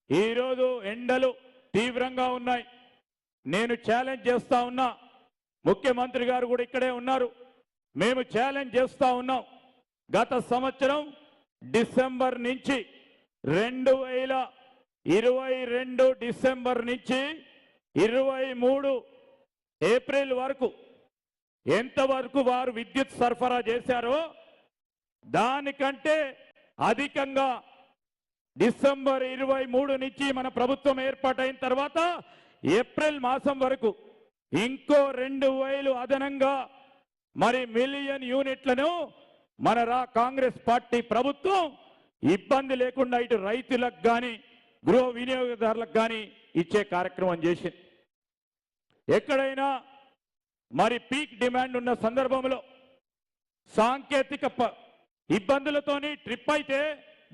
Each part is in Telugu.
ఈరోజు ఎండలు తీవ్రంగా ఉన్నాయి. నేను ఛాలెంజ్ చేస్తా ఉన్నా, ముఖ్యమంత్రి గారు కూడా ఇక్కడే ఉన్నారు. మేము ఛాలెంజ్ చేస్తా ఉన్నాం. గత సంవత్సరం డిసెంబర్ నుంచి 2022 డిసెంబర్ నుంచి 23 ఏప్రిల్ వరకు ఎంతవరకు వారు విద్యుత్ సరఫరా చేశారో దానికంటే అధికంగా డిసెంబర్ 23 నుంచి మన ప్రభుత్వం ఏర్పాటైన తర్వాత ఏప్రిల్ మాసం వరకు ఇంకో 2000 అదనంగా మరి మిలియన్ యూనిట్లను మన కాంగ్రెస్ పార్టీ ప్రభుత్వం ఇబ్బంది లేకుండా ఇటు రైతులకు కానీ గృహ వినియోగదారులకు కానీ ఇచ్చే కార్యక్రమం చేసింది. ఎక్కడైనా మరి పీక్ డిమాండ్ ఉన్న సందర్భంలో సాంకేతిక ఇబ్బందులతోని ట్రిప్ అయితే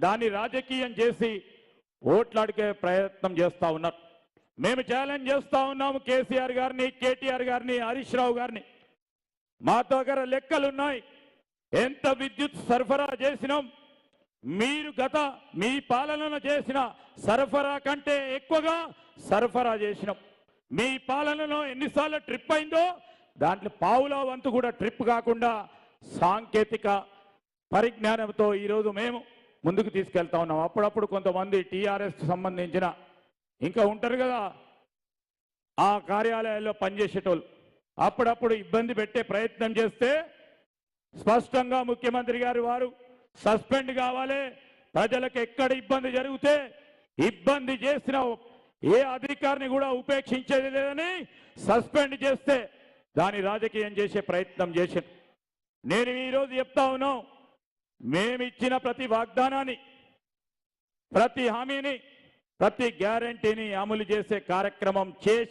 దాన్ని రాజకీయం చేసి ఓట్లాడికే ప్రయత్నం చేస్తా ఉన్నారు. మేము ఛాలెంజ్ చేస్తా ఉన్నాము కేసీఆర్ గారిని, కేటీఆర్ గారిని, హరీష్ రావు గారిని. మా దగ్గర లెక్కలున్నాయి. ఎంత విద్యుత్ సరఫరా చేసినాం, మీరు మీ పాలనలో చేసిన సరఫరా కంటే ఎక్కువగా సరఫరా చేసినాం. మీ పాలనలో ఎన్నిసార్లు ట్రిప్ అయిందో దాంట్లో పావుల వంతు కూడా ట్రిప్ కాకుండా సాంకేతిక పరిజ్ఞానంతో ఈరోజు మేము ముందుకు తీసుకెళ్తా ఉన్నాం. అప్పుడప్పుడు కొంతమంది టీఆర్ఎస్ సంబంధించిన ఇంకా ఉంటారు కదా ఆ కార్యాలయాల్లో పనిచేసేటోళ్ళు అప్పుడప్పుడు ఇబ్బంది పెట్టే ప్రయత్నం చేస్తే స్పష్టంగా ముఖ్యమంత్రి గారు వారు సస్పెండ్ కావాలి. ప్రజలకు ఎక్కడ ఇబ్బంది జరిగితే ఇబ్బంది చేసిన ఏ అధికారిని కూడా ఉపేక్షించేది లేదని సస్పెండ్ చేస్తే దాని రాజకీయం చేసే ప్రయత్నం చేశాను. నేను ఈరోజు చెప్తా ఉన్నాం, మేమిచ్చిన ప్రతి వాగ్దానాన్ని, ప్రతి హామీని, ప్రతి గ్యారంటీని అమలు చేసే కార్యక్రమం చేసి